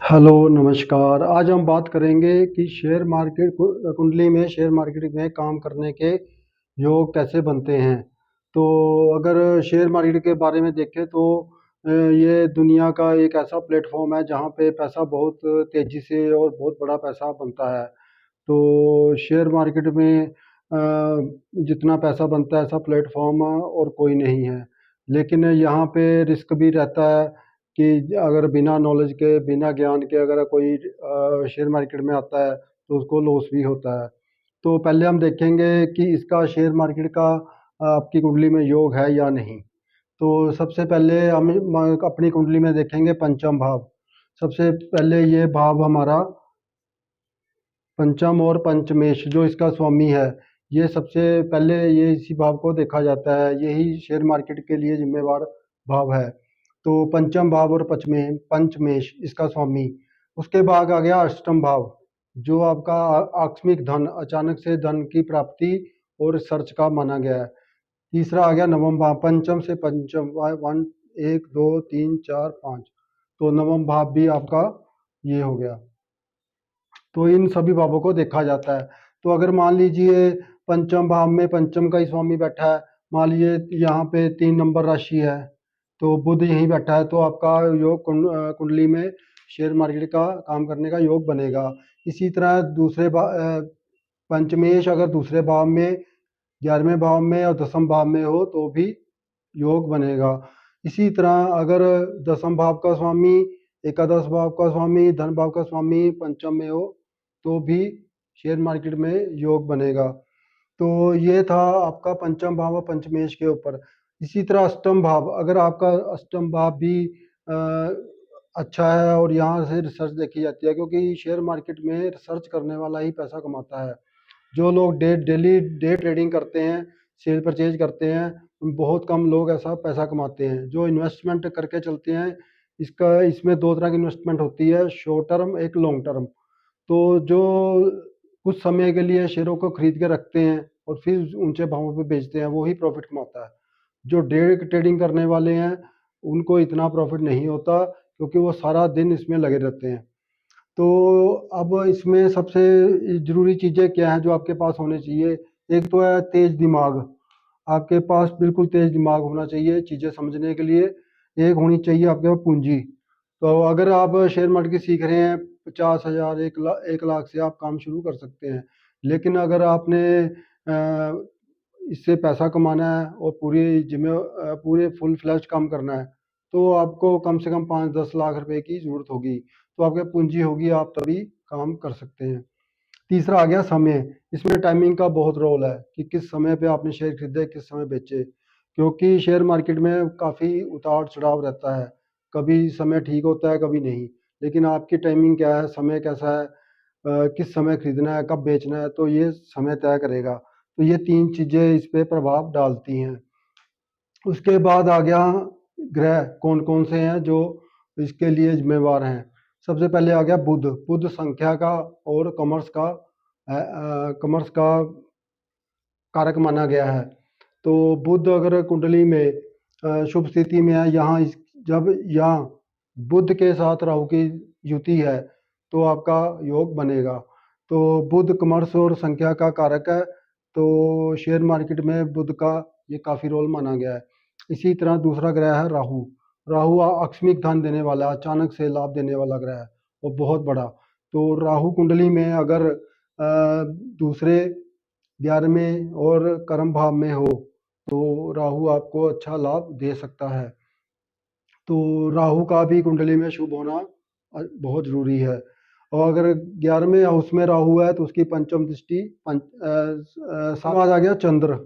Hello नमस्कार। आज हम बात करेंगे कि शेयर मार्केट कुंडली में शेयर मार्केट में काम करने के योग कैसे बनते हैं। तो अगर शेयर मार्केट के बारे में देखें तो ये दुनिया का एक ऐसा प्लेटफॉर्म है जहाँ पे पैसा बहुत तेज़ी से और बहुत बड़ा पैसा बनता है। तो शेयर मार्केट में जितना पैसा बनता है ऐसा प्लेटफॉर्म और कोई नहीं है। लेकिन यहाँ पे रिस्क भी रहता है कि अगर बिना नॉलेज के बिना ज्ञान के अगर कोई शेयर मार्केट में आता है तो उसको लॉस भी होता है। तो पहले हम देखेंगे कि इसका शेयर मार्केट का आपकी कुंडली में योग है या नहीं। तो सबसे पहले हम अपनी कुंडली में देखेंगे पंचम भाव। सबसे पहले ये भाव हमारा पंचम और पंचमेश जो इसका स्वामी है, ये सबसे पहले ये इसी भाव को देखा जाता है। यही शेयर मार्केट के लिए जिम्मेवार भाव है। तो पंचम भाव और पंचमेश इसका स्वामी। उसके बाद आ गया अष्टम भाव जो आपका आकस्मिक धन, अचानक से धन की प्राप्ति और सर्च का माना गया है। तीसरा आ गया नवम भाव, पंचम से पंचम, वन, एक, दो, तीन, चार, पाँच। तो नवम भाव भी आपका ये हो गया। तो इन सभी भावों को देखा जाता है। तो अगर मान लीजिए पंचम भाव में पंचम का ही स्वामी बैठा है, मान लीजिए यहाँ पे 3 नंबर राशि है, तो बुध यहीं बैठा है, तो आपका योग कुंडली में शेयर मार्केट का काम करने का योग बनेगा। इसी तरह पंचमेश अगर दूसरे भाव में, 11वें भाव में और 10वें भाव में हो तो भी योग बनेगा। इसी तरह अगर 10वें भाव का स्वामी, एकादश भाव का स्वामी, धन भाव का स्वामी पंचम में हो तो भी शेयर मार्केट में योग बनेगा। तो ये था आपका पंचम भाव और पंचमेश के ऊपर। इसी तरह अष्टम भाव, अगर आपका अष्टम भाव भी अच्छा है और यहाँ से रिसर्च देखी जाती है, क्योंकि शेयर मार्केट में रिसर्च करने वाला ही पैसा कमाता है। जो लोग डेली डे ट्रेडिंग करते हैं, सेल परचेज करते हैं, बहुत कम लोग ऐसा पैसा कमाते हैं। जो इन्वेस्टमेंट करके चलते हैं, इसमें दो तरह की इन्वेस्टमेंट होती है, शॉर्ट टर्म, एक लॉन्ग टर्म। तो जो कुछ समय के लिए शेयरों को खरीद के रखते हैं और फिर ऊंचे भावों पे बेचते हैं, वो ही प्रॉफिट कमाता है। जो डे ट्रेडिंग करने वाले हैं उनको इतना प्रॉफिट नहीं होता, क्योंकि वो सारा दिन इसमें लगे रहते हैं। तो अब इसमें सबसे ज़रूरी चीज़ें क्या हैं जो आपके पास होने चाहिए। एक तो है तेज दिमाग। आपके पास बिल्कुल तेज दिमाग होना चाहिए चीज़ें समझने के लिए। एक होनी चाहिए आपके पास पूंजी। तो अगर आप शेयर मार्केट सीख रहे हैं, 50,000, 1 लाख से आप काम शुरू कर सकते हैं। लेकिन अगर आपने इससे पैसा कमाना है और पूरे फुल फ्लैश काम करना है, तो आपको कम से कम 5-10 लाख रुपए की ज़रूरत होगी। तो आपके पूंजी होगी, आप तभी काम कर सकते हैं। तीसरा आ गया समय। इसमें टाइमिंग का बहुत रोल है कि किस समय पे आपने शेयर खरीदे, किस समय बेचे। क्योंकि शेयर मार्केट में काफ़ी उतार चढ़ाव रहता है, कभी समय ठीक होता है कभी नहीं। लेकिन आपकी टाइमिंग क्या है, समय कैसा है, किस समय खरीदना है, कब बेचना है, तो ये समय तय करेगा। तो ये 3 चीज़ें इस पे प्रभाव डालती हैं। उसके बाद आ गया ग्रह कौन कौन से हैं जो इसके लिए जिम्मेवार हैं। सबसे पहले आ गया बुध। बुध संख्या का और कॉमर्स का कारक माना गया है। तो बुध अगर कुंडली में शुभ स्थिति में है, जब यहाँ बुध के साथ राहु की युति है तो आपका योग बनेगा। तो बुध कॉमर्स और संख्या का कारक है, तो शेयर मार्केट में बुध का ये काफ़ी रोल माना गया है। इसी तरह दूसरा ग्रह है राहु। राहु आकस्मिक धन देने वाला, अचानक से लाभ देने वाला ग्रह है और बहुत बड़ा। तो राहु कुंडली में अगर दूसरे 11वें और कर्म भाव में हो तो राहु आपको अच्छा लाभ दे सकता है। तो राहु का भी कुंडली में शुभ होना बहुत जरूरी है। और अगर 11वें हाउस में राहु है तो उसकी पंचम दृष्टि समाज आ गया चंद्र।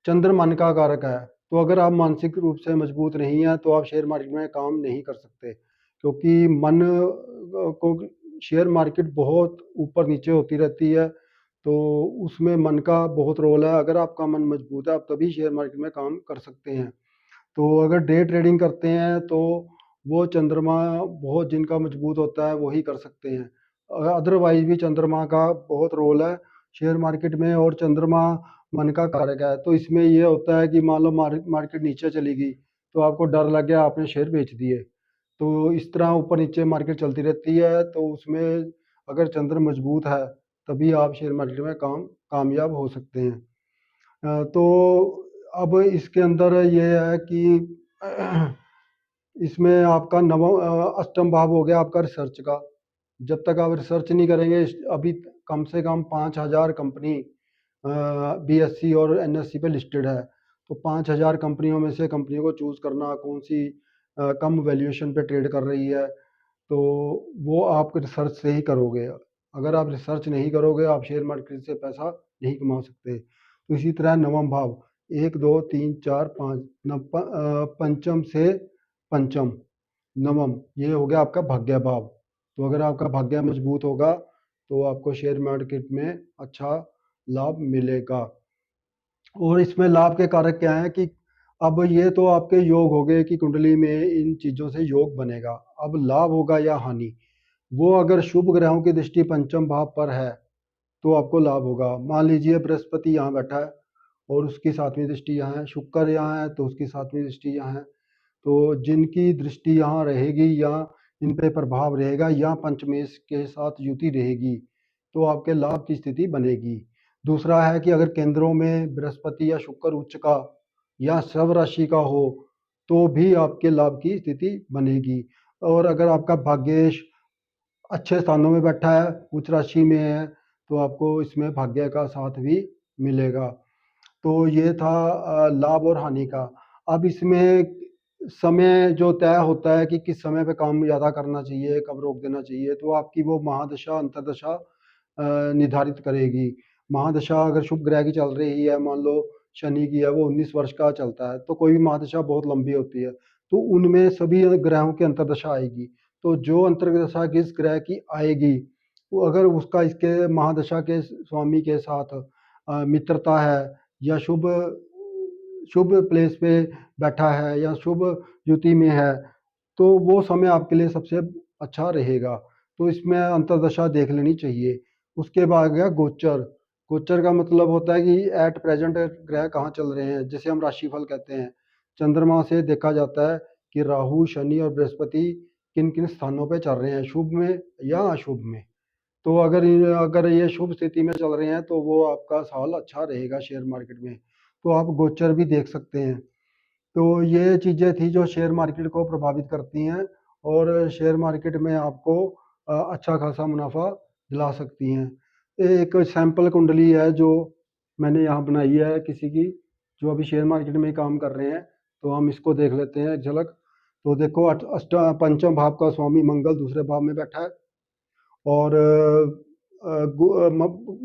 चंद्र मन का कारक है। तो अगर आप मानसिक रूप से मजबूत नहीं है तो आप शेयर मार्केट में काम नहीं कर सकते, क्योंकि मन को शेयर मार्केट बहुत ऊपर नीचे होती रहती है, तो उसमें मन का बहुत रोल है। अगर आपका मन मजबूत है आप तभी शेयर मार्केट में काम कर सकते हैं। तो अगर डे ट्रेडिंग करते हैं तो वो चंद्रमा बहुत जिनका मजबूत होता है वही कर सकते हैं। अदरवाइज भी चंद्रमा का बहुत रोल है शेयर मार्केट में, और चंद्रमा मन का कारक है। तो इसमें ये होता है कि मान लो मार्केट नीचे चली गई तो आपको डर लग गया, आपने शेयर बेच दिए, तो इस तरह ऊपर नीचे मार्केट चलती रहती है। तो उसमें अगर चंद्र मजबूत है तभी आप शेयर मार्केट में कामयाब हो सकते हैं। तो अब इसके अंदर ये है कि इसमें आपका अष्टम भाव हो गया आपका रिसर्च का। जब तक आप रिसर्च नहीं करेंगे, अभी कम से कम 5,000 कंपनी BSE और NSE पे लिस्टेड है। तो 5,000 कंपनियों में से कंपनियों को चूज करना कौन सी कम वैल्यूएशन पे ट्रेड कर रही है, तो वो आप रिसर्च से ही करोगे। अगर आप रिसर्च नहीं करोगे आप शेयर मार्केट से पैसा नहीं कमा सकते। तो इसी तरह नवम भाव 1 2 3 4 5 पंचम से पंचम नवम ये हो गया आपका भाग्य भाव। तो अगर आपका भाग्य मजबूत होगा तो आपको शेयर मार्केट में अच्छा लाभ मिलेगा। और इसमें लाभ के कारक क्या है कि अब ये तो आपके योग हो गए कि कुंडली में इन चीजों से योग बनेगा। अब लाभ होगा या हानि, वो अगर शुभ ग्रहों की दृष्टि पंचम भाव पर है तो आपको लाभ होगा। मान लीजिए बृहस्पति यहाँ बैठा है और उसकी 7वीं दृष्टि यहाँ है, शुक्र यहाँ है तो उसकी 7वीं दृष्टि यहाँ है। तो जिनकी दृष्टि यहाँ रहेगी या इन पे प्रभाव रहेगा या पंचमेश के साथ युति रहेगी तो आपके लाभ की स्थिति बनेगी। दूसरा है कि अगर केंद्रों में बृहस्पति या शुक्र उच्च का या शव राशि का हो तो भी आपके लाभ की स्थिति बनेगी। और अगर आपका भाग्येश अच्छे स्थानों में बैठा है, उच्च राशि में है, तो आपको इसमें भाग्य का साथ भी मिलेगा। तो ये था लाभ और हानि का। अब इसमें समय जो तय होता है कि किस समय पे काम ज़्यादा करना चाहिए, कब रोक देना चाहिए, तो आपकी वो महादशा अंतर्दशा निर्धारित करेगी। महादशा अगर शुभ ग्रह की चल रही है, मान लो शनि की है, वो 19 वर्ष का चलता है, तो कोई भी महादशा बहुत लंबी होती है, तो उनमें सभी ग्रहों की अंतर्दशा आएगी। तो जो अंतर्दशा किस ग्रह की आएगी वो अगर उसका इसके महादशा के स्वामी के साथ मित्रता है या शुभ शुभ प्लेस पे बैठा है या शुभ युति में है तो वो समय आपके लिए सबसे अच्छा रहेगा। तो इसमें अंतर्दशा देख लेनी चाहिए। उसके बाद गया गोचर। गोचर का मतलब होता है कि एट प्रेजेंट ग्रह कहाँ चल रहे हैं, जैसे हम राशिफल कहते हैं। चंद्रमा से देखा जाता है कि राहु शनि और बृहस्पति किन किन स्थानों पे चल रहे हैं, शुभ में या अशुभ में। तो अगर ये शुभ स्थिति में चल रहे हैं तो वो आपका साल अच्छा रहेगा शेयर मार्केट में। तो आप गोचर भी देख सकते हैं। तो ये चीज़ें थी जो शेयर मार्केट को प्रभावित करती हैं और शेयर मार्केट में आपको अच्छा खासा मुनाफा दिला सकती हैं। एक सैंपल कुंडली है जो मैंने यहाँ बनाई है किसी की जो अभी शेयर मार्केट में ही काम कर रहे हैं, तो हम इसको देख लेते हैं एक झलक। तो देखो पंचम भाव का स्वामी मंगल दूसरे भाव में बैठा है और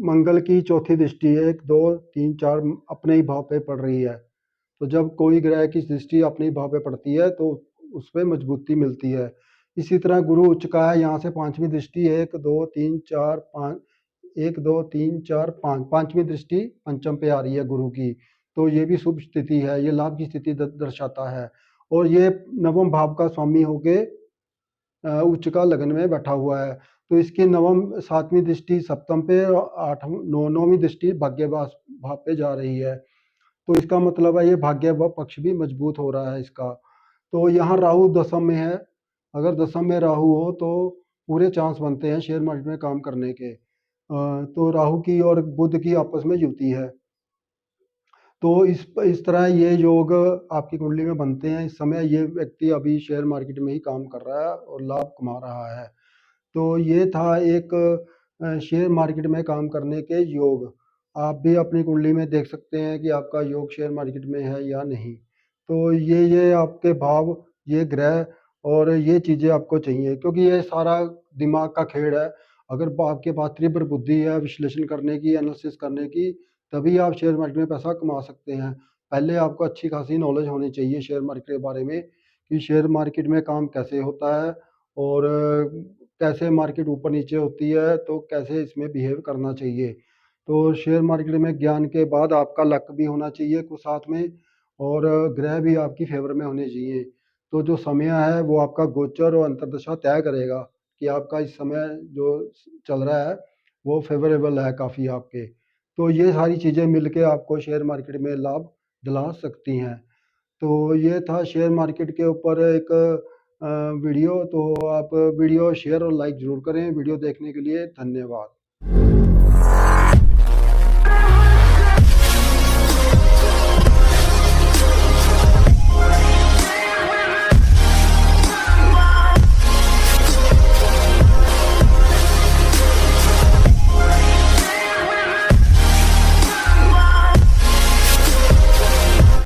मंगल की चौथी दृष्टि 1 2 3 4 अपने ही भाव पे पड़ रही है। तो जब कोई ग्रह की दृष्टि अपने ही भाव पे पड़ती है तो उस पर मजबूती मिलती है। इसी तरह गुरु उच्च का है, यहाँ से 5वीं दृष्टि 1 2 3 4 5 1 2 3 4 5 5वीं दृष्टि पंचम पे आ रही है गुरु की। तो ये भी शुभ स्थिति है, ये लाभ की स्थिति दर्शाता है। और ये नवम भाव का स्वामी होके उच्च का लगन में बैठा हुआ है। तो इसकी नवम 7वीं दृष्टि सप्तम पे और 9वीं दृष्टि भाग्य भाव पे जा रही है। तो इसका मतलब है ये भाग्य पक्ष भी मजबूत हो रहा है इसका। तो यहाँ राहु दशम में है, अगर दशम में राहु हो तो पूरे चांस बनते हैं शेयर मार्केट में काम करने के। तो राहु की और बुध की आपस में युति है। तो इस तरह ये योग आपकी कुंडली में बनते हैं। इस समय ये व्यक्ति अभी शेयर मार्केट में ही काम कर रहा है और लाभ कमा रहा है। तो ये था एक शेयर मार्केट में काम करने के योग। आप भी अपनी कुंडली में देख सकते हैं कि आपका योग शेयर मार्केट में है या नहीं। तो ये आपके भाव, ये ग्रह और ये चीज़ें आपको चाहिए क्योंकि ये सारा दिमाग का खेल है। अगर आपके पास तीव्र बुद्धि है विश्लेषण करने की, एनालिसिस करने की, तभी आप शेयर मार्केट में पैसा कमा सकते हैं। पहले आपको अच्छी खासी नॉलेज होनी चाहिए शेयर मार्केट के बारे में कि शेयर मार्केट में काम कैसे होता है और कैसे मार्केट ऊपर नीचे होती है, तो कैसे इसमें बिहेव करना चाहिए। तो शेयर मार्केट में ज्ञान के बाद आपका लक भी होना चाहिए कुछ साथ में और ग्रह भी आपकी फेवर में होने चाहिए। तो जो समय है वो आपका गोचर और अंतर्दशा तय करेगा कि आपका इस समय जो चल रहा है वो फेवरेबल है काफ़ी आपके। तो ये सारी चीज़ें मिलके आपको शेयर मार्केट में लाभ दिला सकती हैं। तो ये था शेयर मार्केट के ऊपर एक वीडियो, तो आप वीडियो शेयर और लाइक ज़रूर करें। वीडियो देखने के लिए धन्यवाद।